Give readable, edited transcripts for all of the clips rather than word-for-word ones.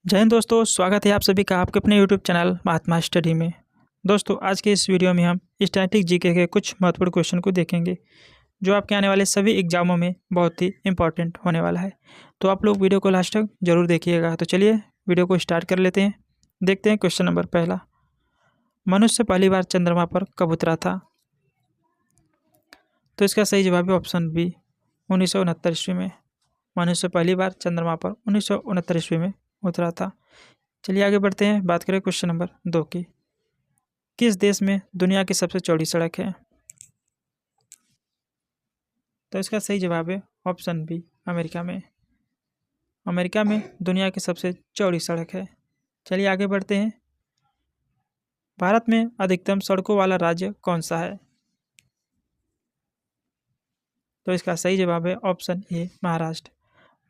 जय हिंद दोस्तों, स्वागत है आप सभी का आपके अपने यूट्यूब चैनल महात्मा स्टडी में। दोस्तों, आज के इस वीडियो में हम स्टैटिक जीके के कुछ महत्वपूर्ण क्वेश्चन को देखेंगे जो आपके आने वाले सभी एग्जामों में बहुत ही इंपॉर्टेंट होने वाला है। तो आप लोग वीडियो को लास्ट तक जरूर देखिएगा। तो चलिए वीडियो को स्टार्ट कर लेते हैं। देखते हैं क्वेश्चन नंबर पहला, मनुष्य पहली बार चंद्रमा पर कब उतरा था? तो इसका सही जवाब है ऑप्शन बी, 1969 ईस्वी में। मनुष्य पहली बार चंद्रमा पर 1969 ईस्वी में उतरा था। चलिए आगे बढ़ते हैं, बात करें क्वेश्चन नंबर 2 की। किस देश में दुनिया की सबसे चौड़ी सड़क है? तो इसका सही जवाब है ऑप्शन बी, अमेरिका में। अमेरिका में दुनिया की सबसे चौड़ी सड़क है। चलिए आगे बढ़ते हैं, भारत में अधिकतम सड़कों वाला राज्य कौन सा है? तो इसका सही जवाब है ऑप्शन ए, महाराष्ट्र।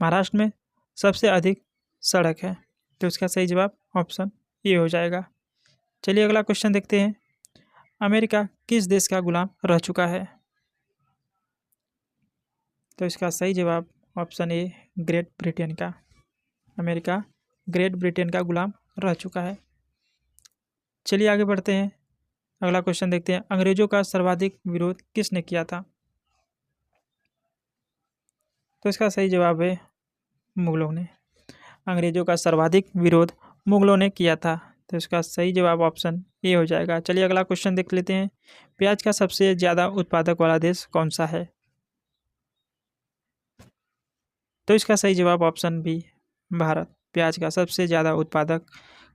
महाराष्ट्र में सबसे अधिक सड़क है। तो इसका सही जवाब ऑप्शन ए हो जाएगा। चलिए अगला क्वेश्चन देखते हैं, अमेरिका किस देश का गुलाम रह चुका है? तो इसका सही जवाब ऑप्शन ए, ग्रेट ब्रिटेन का। अमेरिका ग्रेट ब्रिटेन का गुलाम रह चुका है। चलिए आगे बढ़ते हैं, अगला क्वेश्चन देखते हैं, अंग्रेजों का सर्वाधिक विरोध किसने किया था? तो इसका सही जवाब है मुगलों ने। अंग्रेजों का सर्वाधिक विरोध मुगलों ने किया था। तो इसका सही जवाब ऑप्शन ए हो जाएगा। चलिए अगला क्वेश्चन देख लेते हैं, प्याज का सबसे ज़्यादा उत्पादक वाला देश कौन सा है? तो इसका सही जवाब ऑप्शन बी, भारत। प्याज का सबसे ज़्यादा उत्पादक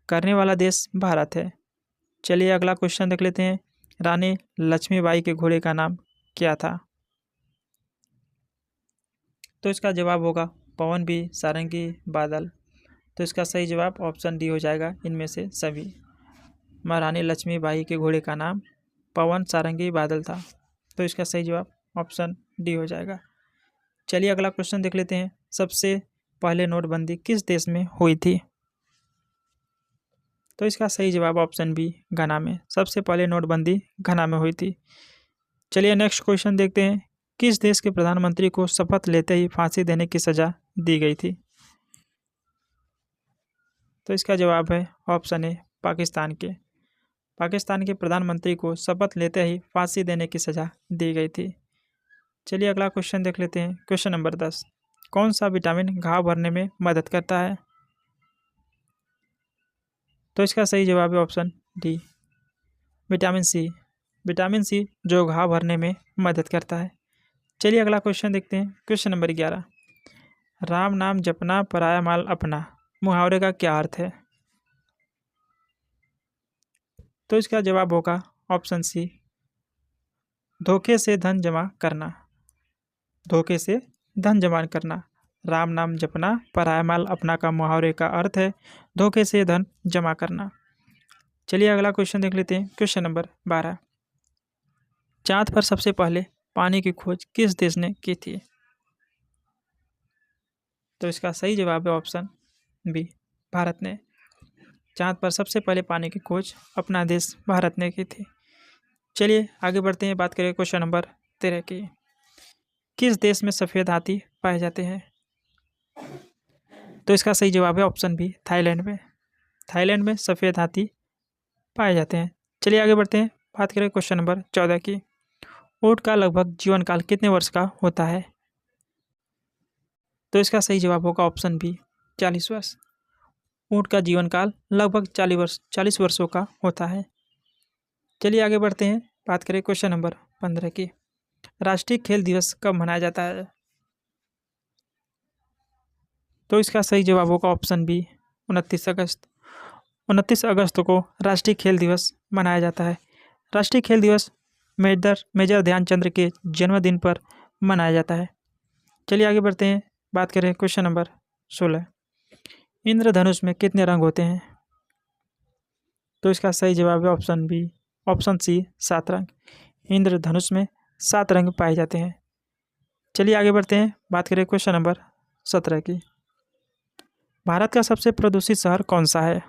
करने वाला देश भारत है। चलिए अगला क्वेश्चन देख लेते हैं, रानी लक्ष्मीबाई के घोड़े का नाम क्या था? तो इसका जवाब होगा पवन भी, सारंगी, बादल। तो इसका सही जवाब ऑप्शन डी हो जाएगा, इनमें से सभी। महारानी लक्ष्मीबाई के घोड़े का नाम पवन, सारंगी, बादल था। तो इसका सही जवाब ऑप्शन डी हो जाएगा। चलिए अगला क्वेश्चन देख लेते हैं, सबसे पहले नोटबंदी किस देश में हुई थी? तो इसका सही जवाब ऑप्शन बी, घना में। सबसे पहले नोटबंदी घना में हुई थी। चलिए नेक्स्ट क्वेश्चन देखते हैं, किस देश के प्रधानमंत्री को शपथ लेते ही फांसी देने की सजा दी गई थी? तो इसका जवाब है ऑप्शन ए, पाकिस्तान के। पाकिस्तान के प्रधानमंत्री को शपथ लेते ही फांसी देने की सजा दी गई थी। चलिए अगला क्वेश्चन देख लेते हैं, क्वेश्चन नंबर 10, कौन सा विटामिन घाव भरने में मदद करता है? तो इसका सही जवाब है option D, vitamin C. Vitamin C जो घाव भरने में मदद करता है। चलिए अगला क्वेश्चन देखते हैं, क्वेश्चन नंबर 11, राम नाम जपना पराया माल अपना मुहावरे का क्या अर्थ है? तो इसका जवाब होगा ऑप्शन सी, धोखे से धन जमा करना। धोखे से धन जमा करना। राम नाम जपना पराया माल अपना का मुहावरे का अर्थ है धोखे से धन जमा करना। चलिए अगला क्वेश्चन देख लेते हैं, क्वेश्चन नंबर 12, चांद पर सबसे पहले पानी की खोज किस देश ने की थी? तो इसका सही जवाब है ऑप्शन बी, भारत ने। चांद पर सबसे पहले पानी की खोज अपना देश भारत ने की थी। चलिए आगे बढ़ते हैं, बात करें क्वेश्चन नंबर 13 की, किस देश में सफ़ेद हाथी पाए जाते हैं? तो इसका सही जवाब है ऑप्शन बी, थाईलैंड में। थाईलैंड में सफ़ेद हाथी पाए जाते हैं। चलिए आगे बढ़ते हैं, बात करें क्वेश्चन नंबर 14 की, ऊँट का लगभग जीवन काल कितने वर्ष का होता है? तो इसका सही जवाब होगा ऑप्शन बी, 40 वर्ष। ऊँट का जीवन काल लगभग 40 वर्षों का होता है। चलिए आगे बढ़ते हैं, बात करें क्वेश्चन नंबर 15 की, राष्ट्रीय खेल दिवस कब मनाया जाता है? तो इसका सही जवाब होगा ऑप्शन बी, 29 अगस्त। 29 अगस्त को राष्ट्रीय खेल दिवस मनाया जाता है। राष्ट्रीय खेल दिवस मेजर ध्यानचंद्र के जन्मदिन पर मनाया जाता है। चलिए आगे बढ़ते हैं, बात करें क्वेश्चन नंबर 16, इंद्रधनुष में कितने रंग होते हैं? तो इसका सही जवाब है ऑप्शन बी, ऑप्शन सी, 7 रंग। इंद्रधनुष में 7 रंग पाए जाते हैं। चलिए आगे बढ़ते हैं, बात करें क्वेश्चन नंबर 17 की, भारत का सबसे प्रदूषित शहर कौन सा है?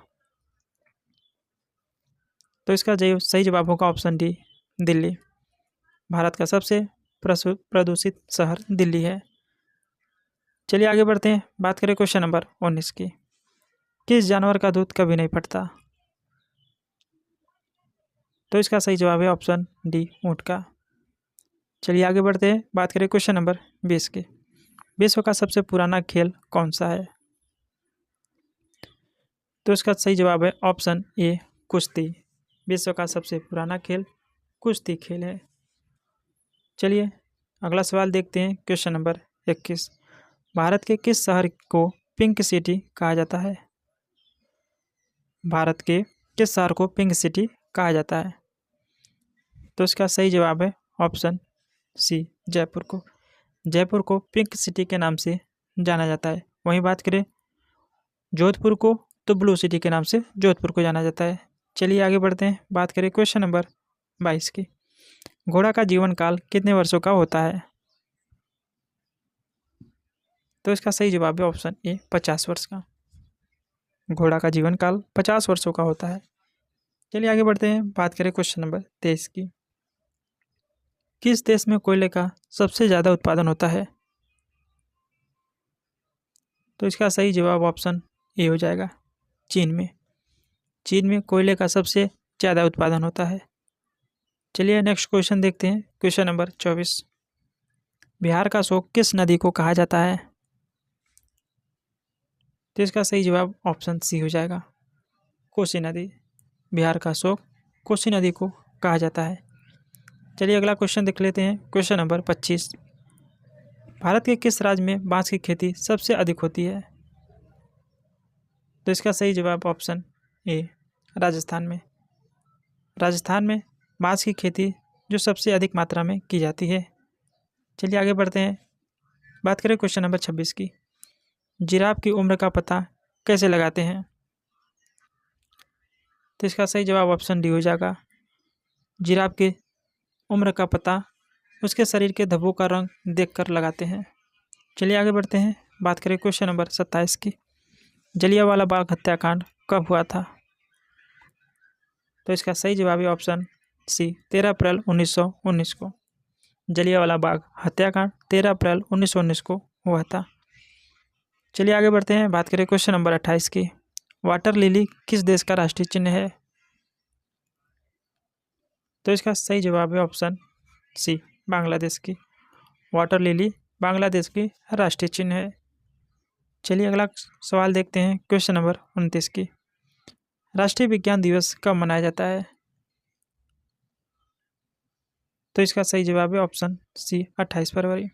तो इसका सही जवाब होगा ऑप्शन डी, दिल्ली। भारत का सबसे प्रदूषित शहर दिल्ली है। चलिए आगे बढ़ते हैं, बात करें क्वेश्चन नंबर 19 की, किस जानवर का दूध कभी नहीं फटता? तो इसका सही जवाब है ऑप्शन डी, ऊँट का। चलिए आगे बढ़ते हैं, बात करें क्वेश्चन नंबर 20 की। विश्व का सबसे पुराना खेल कौन सा है? तो इसका सही जवाब है ऑप्शन ए, कुश्ती। विश्व का सबसे पुराना खेल कुश्ती खेल है। चलिए अगला सवाल देखते हैं, क्वेश्चन नंबर 21। भारत के किस शहर को पिंक सिटी कहा जाता है? भारत के किस शहर को पिंक सिटी कहा जाता है? तो इसका सही जवाब है ऑप्शन सी, जयपुर को। जयपुर को पिंक सिटी के नाम से जाना जाता है। वहीं बात करें जोधपुर को, तो ब्लू सिटी के नाम से जोधपुर को जाना जाता है। चलिए आगे बढ़ते हैं, बात करें क्वेश्चन नंबर 22 की। घोड़ा का जीवन काल कितने वर्षों का होता है? तो इसका सही जवाब है ऑप्शन ए, 50 वर्ष का। घोड़ा का जीवन काल 50 वर्षों का होता है। चलिए आगे बढ़ते हैं, बात करें क्वेश्चन नंबर 23 की। किस देश में कोयले का सबसे ज़्यादा उत्पादन होता है? तो इसका सही जवाब ऑप्शन ए हो जाएगा, चीन में। चीन में कोयले का सबसे ज़्यादा उत्पादन होता है। चलिए नेक्स्ट क्वेश्चन देखते हैं, क्वेश्चन नंबर 24। बिहार का शोक किस नदी को कहा जाता है? तो इसका सही जवाब ऑप्शन सी हो जाएगा, कोसी नदी। बिहार का शोक कोसी नदी को कहा जाता है। चलिए अगला क्वेश्चन देख लेते हैं, क्वेश्चन नंबर 25। भारत के किस राज्य में बांस की खेती सबसे अधिक होती है? तो इसका सही जवाब ऑप्शन ए, राजस्थान में। राजस्थान में बांस की खेती जो सबसे अधिक मात्रा में की जाती है। चलिए आगे बढ़ते हैं, बात करें क्वेश्चन नंबर 26 की। जिराफ की उम्र का पता कैसे लगाते हैं? तो इसका सही जवाब ऑप्शन डी हो जाएगा, जिराफ की उम्र का पता उसके शरीर के धब्बों का रंग देखकर लगाते हैं। चलिए आगे बढ़ते हैं, बात करें क्वेश्चन नंबर 27 की। जलियांवाला बाग हत्याकांड कब हुआ था? तो इसका सही जवाब है ऑप्शन सी, 13 अप्रैल 1919 को। जलियांवाला बाग हत्याकांड 13 अप्रैल 1919 को हुआ था। चलिए आगे बढ़ते हैं, बात करें क्वेश्चन नंबर 28 की। वाटर लिली किस देश का राष्ट्रीय चिन्ह है? तो इसका सही जवाब है ऑप्शन सी, बांग्लादेश की। वाटर लिली बांग्लादेश की राष्ट्रीय चिन्ह है। चलिए अगला सवाल देखते हैं, क्वेश्चन नंबर 29 की। राष्ट्रीय विज्ञान दिवस कब मनाया जाता है? तो इसका सही जवाब है ऑप्शन सी, 28 फरवरी।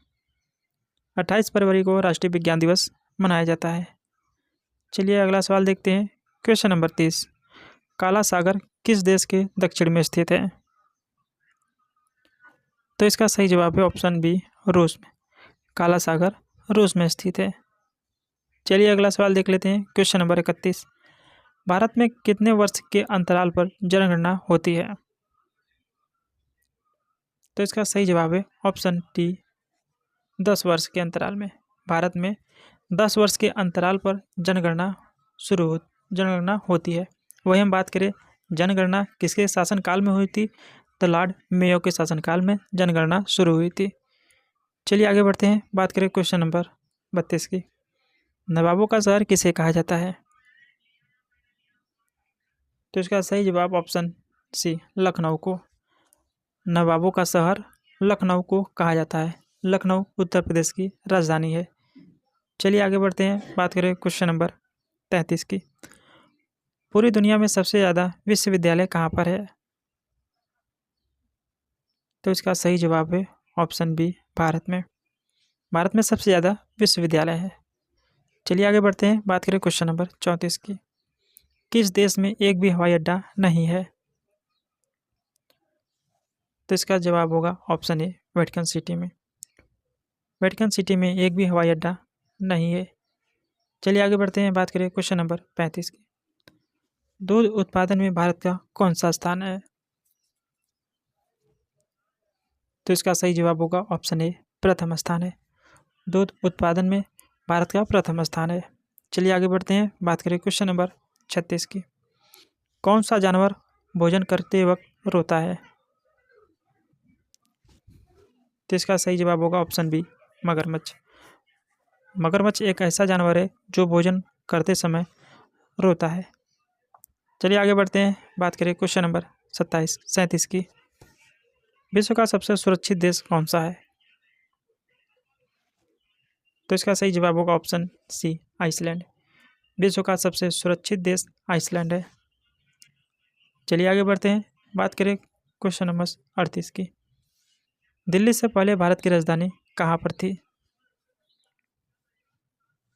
28 फरवरी को राष्ट्रीय विज्ञान दिवस मनाया जाता है। चलिए अगला सवाल देखते हैं, क्वेश्चन नंबर 30। काला सागर किस देश के दक्षिण में स्थित है? तो इसका सही जवाब है ऑप्शन बी, रूस में। काला सागर रूस में स्थित है। चलिए अगला सवाल देख लेते हैं, क्वेश्चन नंबर 31। भारत में कितने वर्ष के अंतराल पर जनगणना होती है? तो इसका सही जवाब है ऑप्शन डी, 10 वर्ष के अंतराल में। भारत में 10 वर्ष के अंतराल पर जनगणना होती है। वही हम बात करें जनगणना किसके शासनकाल में हुई थी, तो लॉर्ड मेयो के शासनकाल में जनगणना शुरू हुई थी। चलिए आगे बढ़ते हैं, बात करें क्वेश्चन नंबर 32 की। नवाबों का शहर किसे कहा जाता है? तो इसका सही जवाब ऑप्शन सी, लखनऊ को। नवाबों का शहर लखनऊ को कहा जाता है। लखनऊ उत्तर प्रदेश की राजधानी है। चलिए आगे बढ़ते हैं, बात करें क्वेश्चन नंबर 33 की। पूरी दुनिया में सबसे ज़्यादा विश्वविद्यालय कहाँ पर है? तो इसका सही जवाब है ऑप्शन बी, भारत में। भारत में सबसे ज़्यादा विश्वविद्यालय है। चलिए आगे बढ़ते हैं, बात करें क्वेश्चन नंबर 34 की। किस देश में एक भी हवाई अड्डा नहीं है? तो इसका जवाब होगा ऑप्शन ए, वेटिकन सिटी में। वेटिकन सिटी में एक भी हवाई अड्डा नहीं है। चलिए आगे बढ़ते हैं, बात करें क्वेश्चन नंबर 35 की। दूध उत्पादन में भारत का कौन सा स्थान है? तो इसका सही जवाब होगा ऑप्शन ए, प्रथम स्थान है। दूध उत्पादन में भारत का प्रथम स्थान है। चलिए आगे बढ़ते हैं, बात करें क्वेश्चन नंबर 36 की। कौन सा जानवर भोजन करते वक्त रोता है? तो इसका सही जवाब होगा ऑप्शन बी, मगरमच्छ। मगरमच्छ एक ऐसा जानवर है जो भोजन करते समय रोता है। चलिए आगे बढ़ते हैं, बात करें क्वेश्चन नंबर 37 की। विश्व का सबसे सुरक्षित देश कौन सा है? तो इसका सही जवाब होगा ऑप्शन सी, आइसलैंड। विश्व का सबसे सुरक्षित देश आइसलैंड है। चलिए आगे बढ़ते हैं, बात करें क्वेश्चन नंबर 38 की। दिल्ली से पहले भारत की राजधानी कहाँ पर थी?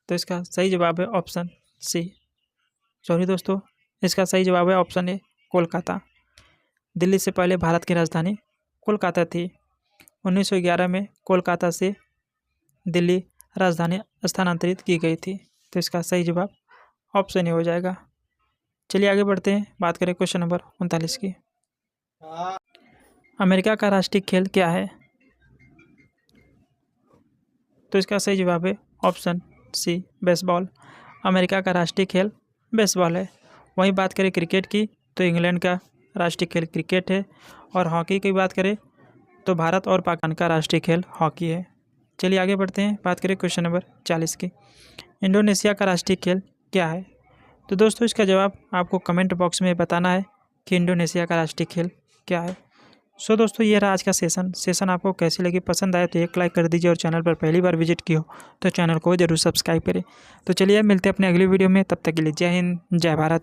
तो इसका सही जवाब है ऑप्शन सी, सॉरी दोस्तों, इसका सही जवाब है ऑप्शन ए, कोलकाता। दिल्ली से पहले भारत की राजधानी कोलकाता थी। 1911 में कोलकाता से दिल्ली राजधानी स्थानांतरित की गई थी। तो इसका सही जवाब ऑप्शन ए हो जाएगा। चलिए आगे बढ़ते हैं, बात करें क्वेश्चन नंबर 39 की। अमेरिका का राष्ट्रीय खेल क्या है? तो इसका सही जवाब है ऑप्शन सी, बेसबॉल। अमेरिका का राष्ट्रीय खेल बेसबॉल है। वहीं बात करें क्रिकेट की, तो इंग्लैंड का राष्ट्रीय खेल क्रिकेट है। और हॉकी की बात करें तो भारत और पाकिस्तान का राष्ट्रीय खेल हॉकी है। चलिए आगे बढ़ते हैं, बात करें क्वेश्चन नंबर 40 की। इंडोनेशिया का राष्ट्रीय खेल क्या है? तो दोस्तों इसका जवाब आपको कमेंट बॉक्स में बताना है कि इंडोनेशिया का राष्ट्रीय खेल क्या है। सो दोस्तों ये रहा आज का सेशन आपको कैसी लगी? पसंद आए तो एक लाइक कर दीजिए, और चैनल पर पहली बार विजिट की हो तो चैनल को जरूर सब्सक्राइब करें। तो चलिए मिलते हैं अपने अगली वीडियो में, तब तक के लिए जय हिंद, जय भारत।